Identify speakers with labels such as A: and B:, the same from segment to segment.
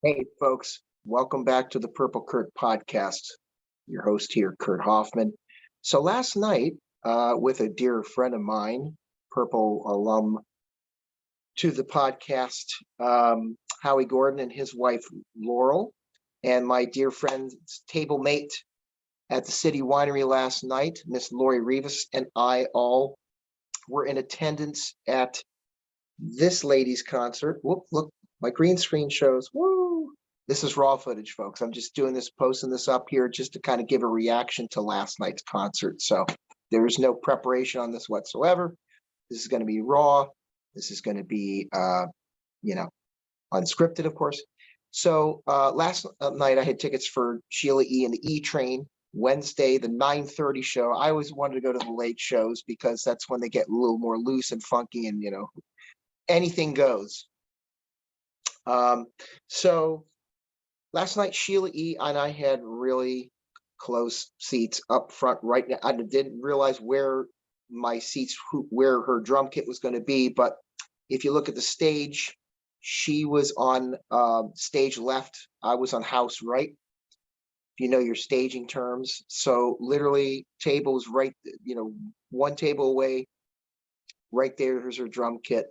A: Hey, folks, welcome back to the Purple Kurt podcast. Your host here, Kurt Hoffman. So last night, with a dear friend of mine, Purple alum to the podcast, Howie Gordon and his wife, Laurel, and my dear friend, table mate at the City Winery last night, Miss Lori Rivas, and I all were in attendance at this lady's concert. Whoop, look, my green screen shows. Woo! This is raw footage, folks. I'm just doing this, posting this up here just to kind of give a reaction to last night's concert. So there is no preparation on this whatsoever. This is going to be raw. This is going to be, unscripted, of course. So last night I had tickets for Sheila E and the E Train. Wednesday, the 9:30 show. I always wanted to go to the late shows because that's when they get a little more loose and funky and, anything goes. So last night, Sheila E and I had really close seats up front right now. I didn't realize where my seats, where her drum kit was going to be. But if you look at the stage, she was on stage left. I was on house right. If you know your staging terms. So literally tables right, one table away, right there. Here's her drum kit.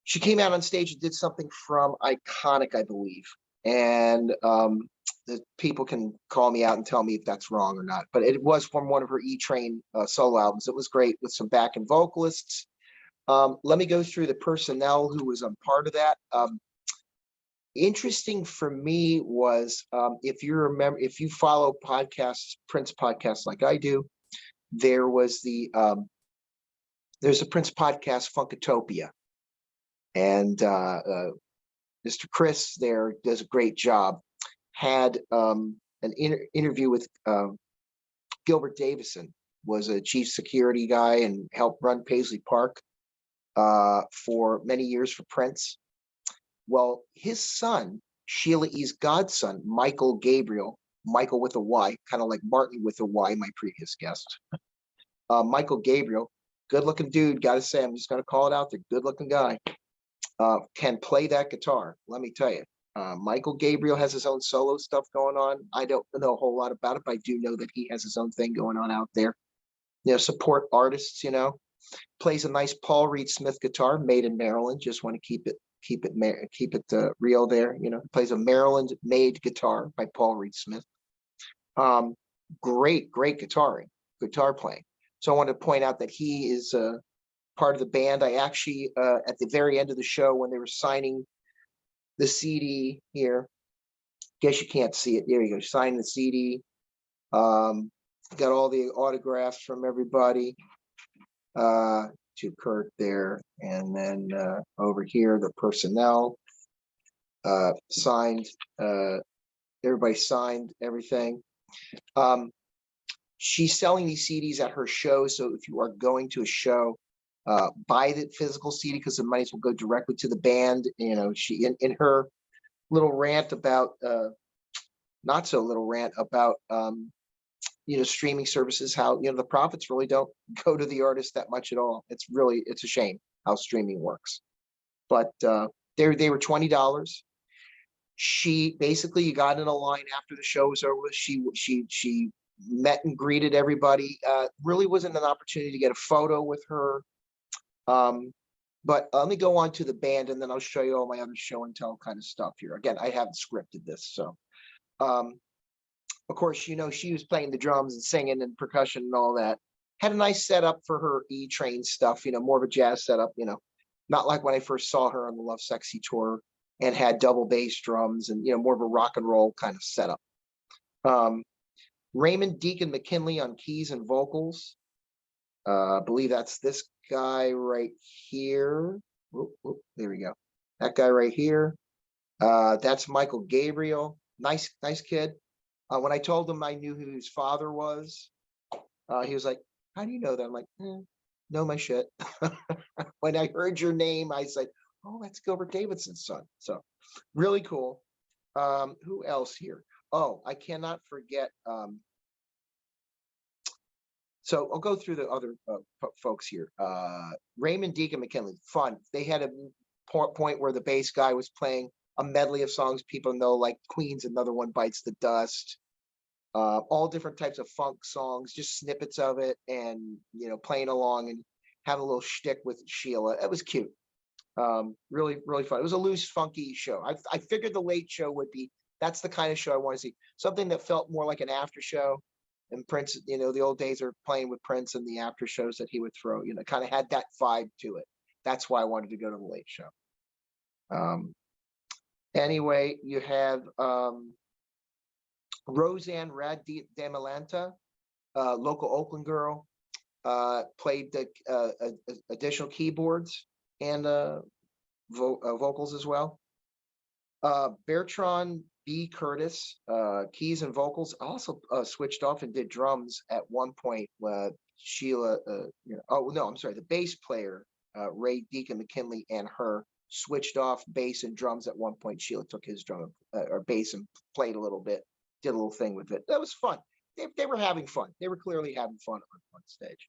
A: She came out on stage and did something from Iconic, I believe. And the people can call me out and tell me if that's wrong or not. But it was from one of her E-Train solo albums. It was great with some backing vocalists. Let me go through the personnel who was a part of that. Interesting for me was if you follow podcasts, Prince podcasts like I do, there's a Prince podcast, Funkatopia. And Mr. Chris there does a great job. Had an interview with Gilbert Davison, was a chief security guy and helped run Paisley Park for many years for Prince. Well, his son, Sheila E's godson, Michael Gabriel, Michael with a Y, kind of like Martin with a Y, my previous guest. Michael Gabriel, good looking dude, gotta say, I'm just gonna call it out there, good looking guy. Can play that guitar. Let me tell you, Michael Gabriel has his own solo stuff going on. I don't know a whole lot about it, but I do know that he has his own thing going on out there. Support artists. Plays a nice Paul Reed Smith guitar, made in Maryland. Just want to keep it real there. Plays a Maryland-made guitar by Paul Reed Smith. Great guitar playing. So I want to point out that he is part of the band. I actually, at the very end of the show, when they were signing the CD here, guess you can't see it. There you go, signing the CD. Got all the autographs from everybody to Kurt there. And then over here, the personnel signed, everybody signed everything. She's selling these CDs at her show. So if you are going to a show, buy the physical CD because the money will go directly to the band. She in her little rant about not so little rant about streaming services, how the profits really don't go to the artist that much at all. It's a shame how streaming works. But they were $20. She basically, you got in a line after the show was over. She met and greeted everybody. Really wasn't an opportunity to get a photo with her. But let me go on to the band and then I'll show you all my other show and tell kind of stuff here. Again, I haven't scripted this. So, of course, she was playing the drums and singing and percussion and all that. Had a nice setup for her E-Train stuff, more of a jazz setup, not like when I first saw her on the Love Sexy tour and had double bass drums and, more of a rock and roll kind of setup. Raymond Deacon McKinley on keys and vocals. I believe that's this guy right here. There we go. That guy right here. That's Michael Gabriel. Nice kid. When I told him I knew who his father was, he was like, "How do you know that?" I'm like, "Know my shit." When I heard your name, I said, "Oh, that's Gilbert Davidson's son." So really cool. Who else here? Oh, I cannot forget. So I'll go through the other folks here. Raymond Deacon McKinley, fun. They had a point where the bass guy was playing a medley of songs people know, like Queen's Another One Bites the Dust, all different types of funk songs, just snippets of it, and playing along and have a little shtick with Sheila. It was cute. Really, really fun. It was a loose, funky show. I figured the late show would be, that's the kind of show I want to see. Something that felt more like an after show. And Prince, the old days are playing with Prince and the after shows that he would throw, kind of had that vibe to it. That's why I wanted to go to the late show. Anyway, you have Roseanne Rad Damalanta, local Oakland girl, played the additional keyboards and vocals as well. Bertrand B. Curtis, keys and vocals, also switched off and did drums at one point. Sheila, oh no, I'm sorry, the bass player, Ray Deacon McKinley, and her switched off bass and drums at one point. Sheila took his drum or bass and played a little bit, did a little thing with it. That was fun. They were having fun. They were clearly having fun on stage.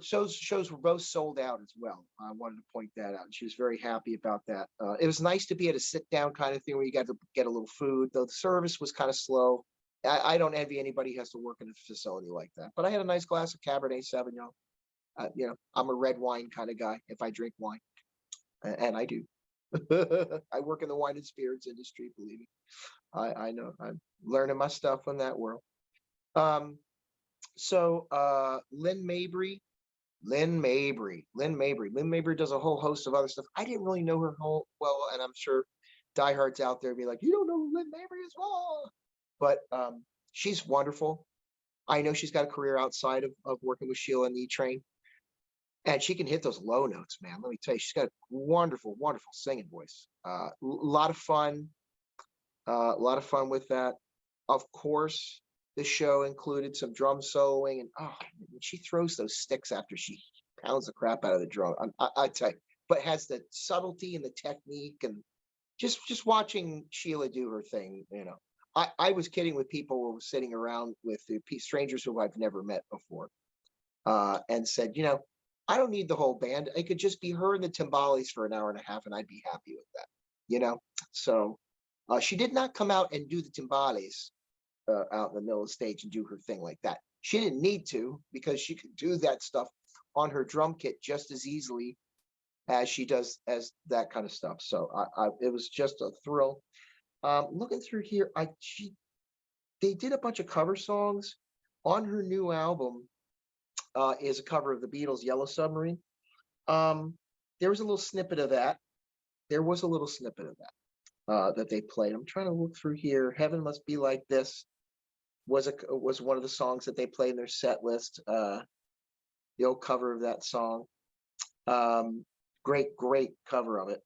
A: Shows were both sold out as well. I wanted to point that out. She was very happy about that. It was nice to be at a sit down kind of thing where you got to get a little food, though the service was kind of slow. I don't envy anybody who has to work in a facility like that, but I had a nice glass of Cabernet Sauvignon. I'm a red wine kind of guy if I drink wine, and I do. I work in the wine and spirits industry, believe me. I know I'm learning my stuff in that world. So Lynn Mabry does a whole host of other stuff. I didn't really know her whole well, and I'm sure diehards out there be like, you don't know who Lynn Mabry is, well, but she's wonderful. I know she's got a career outside of working with Sheila and E Train, and she can hit those low notes, man. Let me tell you, she's got a wonderful, wonderful singing voice. A lot of fun with that. Of course, the show included some drum soloing, and she throws those sticks after she pounds the crap out of the drum. I tell you, but has the subtlety and the technique, and just watching Sheila do her thing. I was kidding with people who were sitting around with the strangers who I've never met before, and said, I don't need the whole band. It could just be her and the timbales for an hour and a half, and I'd be happy with that. So she did not come out and do the timbales out in the middle of the stage and do her thing like that. She didn't need to, because she could do that stuff on her drum kit just as easily as she does as that kind of stuff. So it was just a thrill. Looking through here, they did a bunch of cover songs on her new album. Is a cover of the Beatles' Yellow Submarine. There was a little snippet of that. That they played. I'm trying to look through here. Heaven Must Be Like This was one of the songs that they played in their set list. The old cover of that song. Great cover of it.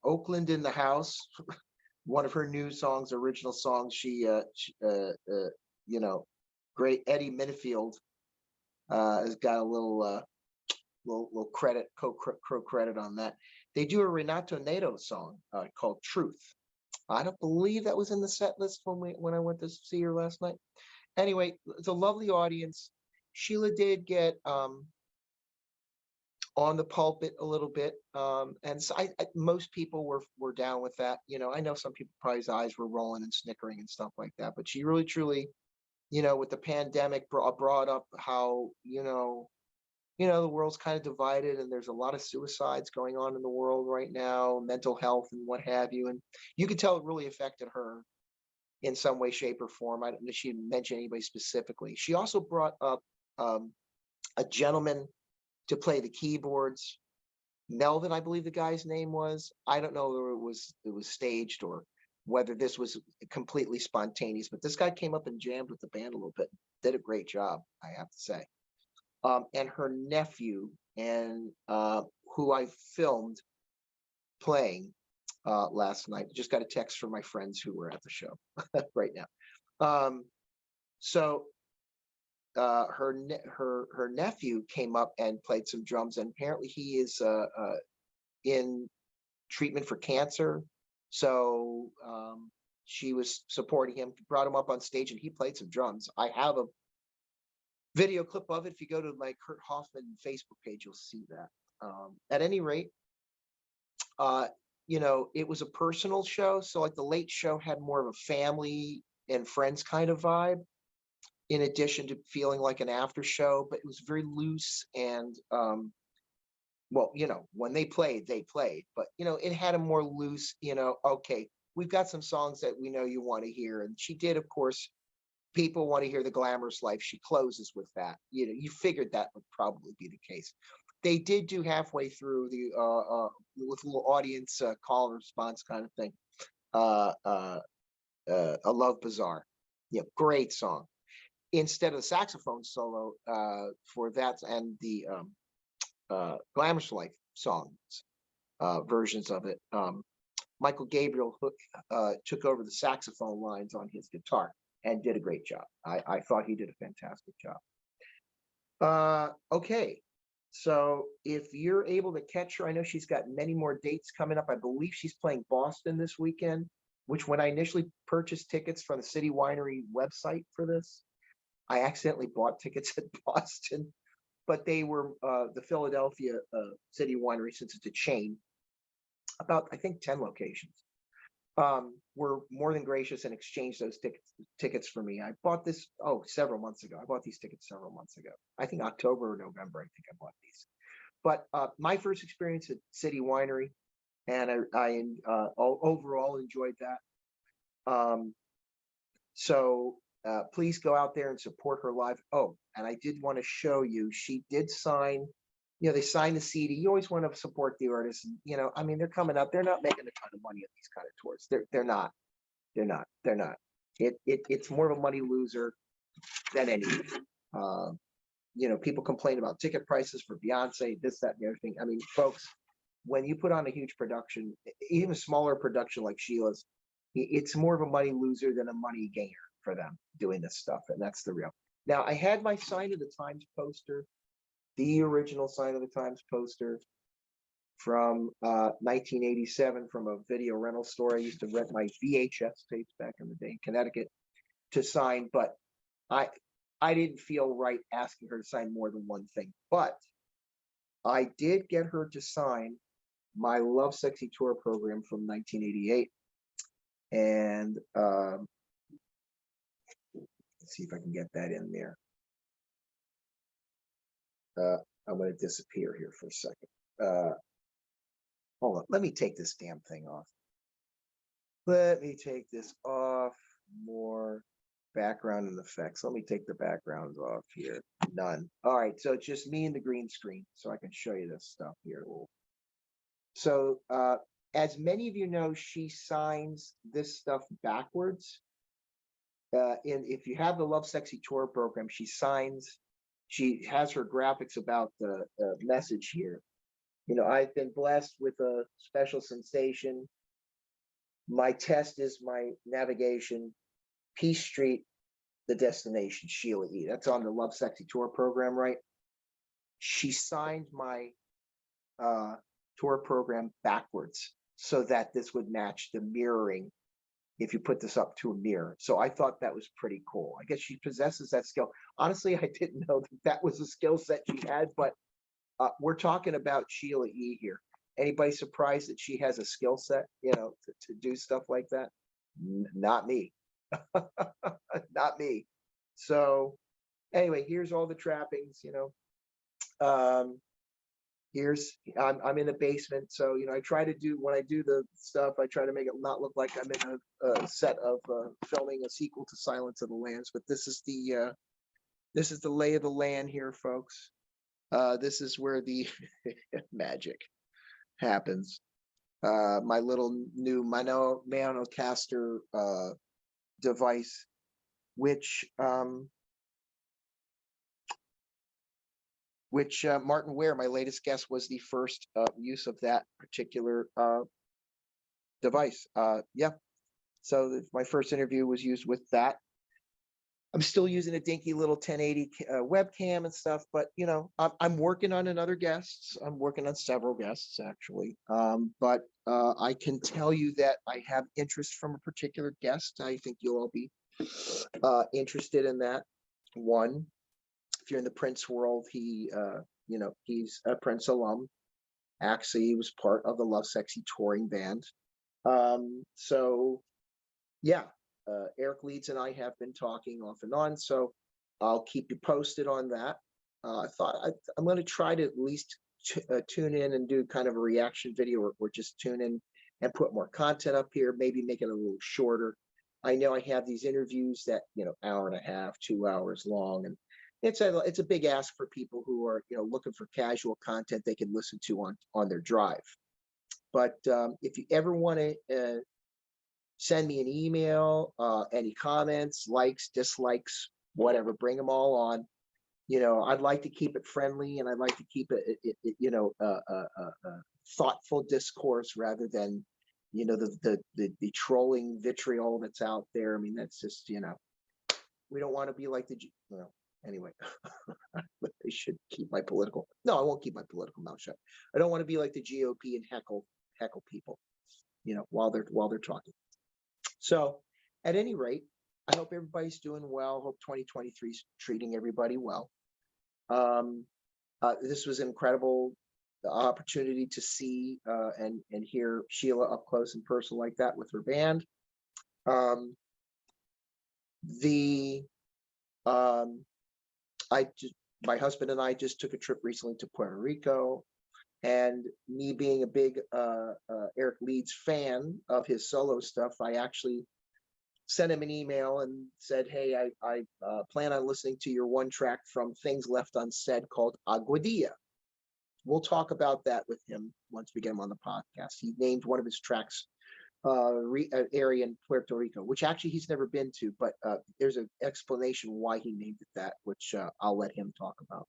A: Oakland in the House, one of her new songs, original songs. She great Eddie Minifield has got a little credit, co-credit on that. They do a Renato Nato song called Truth. I don't believe that was in the set list when I went to see her last night. Anyway, it's a lovely audience. Sheila did get on the pulpit a little bit, and so most people were down with that. I know some people probably's eyes were rolling and snickering and stuff like that, but she really truly, with the pandemic, brought up how the world's kind of divided, and there's a lot of suicides going on in the world right now, mental health and what have you. And you could tell it really affected her in some way, shape, or form. I don't know if she mentioned anybody specifically. She also brought up a gentleman to play the keyboards. Melvin, I believe the guy's name was. I don't know whether it was staged or whether this was completely spontaneous, but this guy came up and jammed with the band a little bit. Did a great job, I have to say. And her nephew, and who I filmed playing last night. Just got a text from my friends who were at the show right now. So her nephew came up and played some drums, and apparently he is in treatment for cancer. So she was supporting him, brought him up on stage, and he played some drums. I have a video clip of it. If you go to my Kurt Hoffman Facebook page, you'll see that. At any rate, uh, it was a personal show. So like the Late Show had more of a family and friends kind of vibe, in addition to feeling like an after show, but it was very loose and well, when they played, they played, but it had a more loose, okay, we've got some songs that we know you want to hear. And she did, of course, people want to hear the glamorous life. She closes with that. You figured that would probably be the case. They did do halfway through the with a little audience call and response kind of thing. Uh, uh, a Love Bazaar. Yeah, great song. Instead of the saxophone solo for that and the Glamorous Life songs versions of it, Michael Gabriel took over the saxophone lines on his guitar and did a great job. I thought he did a fantastic job. Okay, so if you're able to catch her, I know she's got many more dates coming up. I believe she's playing Boston this weekend, which when I initially purchased tickets from the City Winery website for this, I accidentally bought tickets at Boston, but they were the Philadelphia City Winery, since it's a chain, about I think 10 locations, were more than gracious and exchanged those tickets for me. I bought this several months ago. I bought these tickets several months ago. I think October or November. I think I bought these. But my first experience at City Winery, and I overall enjoyed that. So please go out there and support her live. Oh, and I did want to show you, she did sign, they signed the CD. You always want to support the artists. I mean, they're coming up. They're not making a ton of money at these kind of tours. They're not. They're not. It's more of a money loser than anything. People complain about ticket prices for Beyonce, this, that, and the other thing. I mean, folks, when you put on a huge production, even a smaller production like Sheila's, it's more of a money loser than a money gainer for them doing this stuff. And that's the real. Now, I had my Sign of the Times poster, the original Sign of the Times poster from 1987 from a video rental store. I used to rent my VHS tapes back in the day in Connecticut to sign, but I didn't feel right asking her to sign more than one thing. But I did get her to sign my Love Sexy Tour program from 1988. And let's see if I can get that in there. I'm going to disappear here for a second. Hold on. Let me take this damn thing off. Let me take this off. More background and effects. Let me take the backgrounds off here. None. All right. So it's just me and the green screen. So I can show you this stuff here. So as many of you know, she signs this stuff backwards. If you have the Love Sexy Tour program, she has her graphics about the message here. I've been blessed with a special sensation. My test is my navigation. Peace Street, the destination, Sheila E. That's on the Love Sexy Tour program, right? She signed my tour program backwards so that this would match the mirroring if you put this up to a mirror. So I thought that was pretty cool. I guess she possesses that skill. Honestly, I didn't know that was a skill set she had, but we're talking about Sheila E here. Anybody surprised that she has a skill set, to do stuff like that? Not me. Not me. So anyway, here's all the trappings, I'm in a basement, so I try to do, when I do the stuff, I try to make it not look like I'm in a set of filming a sequel to Silence of the Lambs. But this is the lay of the land here, folks. This is where the magic happens. My little new Manocaster device, which Martin Ware, my latest guest, was the first use of that particular device. Yeah. So my first interview was used with that. I'm still using a dinky little 1080 webcam and stuff, but I'm working on another guests. I'm working on several guests actually. But I can tell you that I have interest from a particular guest. I think you'll all be interested in that one. If you're in the Prince world, he's a Prince alum. Actually, he was part of the Love Sexy touring band. So yeah, Eric Leeds and I have been talking off and on, so I'll keep you posted on that. I'm going to try to at least tune in and do kind of a reaction video, or just tune in and put more content up here, maybe make it a little shorter. I know I have these interviews that, hour and a half, 2 hours long, and it's a big ask for people who are, looking for casual content they can listen to on their drive. But if you ever want to send me an email, any comments, likes, dislikes, whatever, bring them all on. I'd like to keep it friendly, and I'd like to keep a thoughtful discourse rather than, the trolling vitriol that's out there. I mean, that's just, we don't want to be like well, anyway, but I should keep my political. No, I won't keep my political mouth shut. I don't want to be like the GOP and heckle people, while they're talking. So at any rate, I hope everybody's doing well. Hope 2023 is treating everybody well. This was an incredible opportunity to see and hear Sheila up close and personal like that with her band. My husband and I just took a trip recently to Puerto Rico, and me being a big Eric Leeds fan of his solo stuff, I actually sent him an email and said, hey, I plan on listening to your one track from Things Left Unsaid called Aguadilla. We'll talk about that with him once we get him on the podcast. He named one of his tracks area in Puerto Rico, which actually he's never been to, but there's an explanation why he named it that, which I'll let him talk about.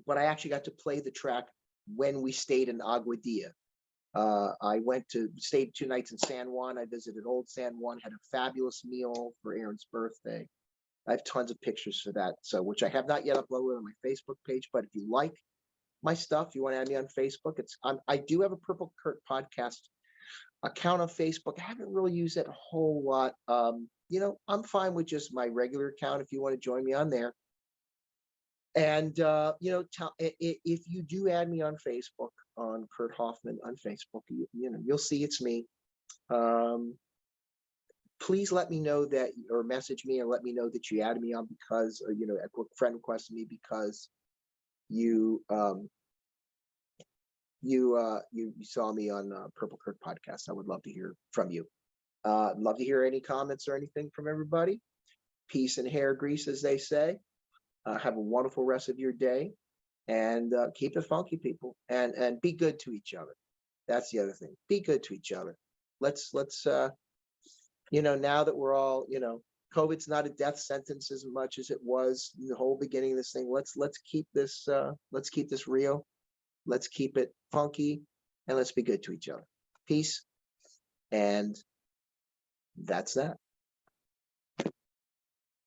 A: But I actually got to play the track when we stayed in Aguadilla. I stayed 2 nights in San Juan. I visited Old San Juan, had a fabulous meal for Aaron's birthday. I have tons of pictures for that, which I have not yet uploaded on my Facebook page. But if you like my stuff, you want to add me on Facebook, I do have a Purple Kurt podcast account on Facebook. I haven't really used it a whole lot. I'm fine with just my regular account if you want to join me on there. And if you do add me on Facebook, on Kurt Hoffman on Facebook, you'll see it's me. Please let me know that, or message me and let me know that you added me on because, a friend requested me because you saw me on Purple Kurt podcast. I would love to hear from you. Love to hear any comments or anything from everybody. Peace and hair grease, as they say. Have a wonderful rest of your day, and keep it funky, people, and be good to each other. That's the other thing. Be good to each other. Let's now that we're all, COVID's not a death sentence as much as it was in the whole beginning of this thing. Let's keep this real. Let's keep it funky, and let's be good to each other. Peace, and that's that.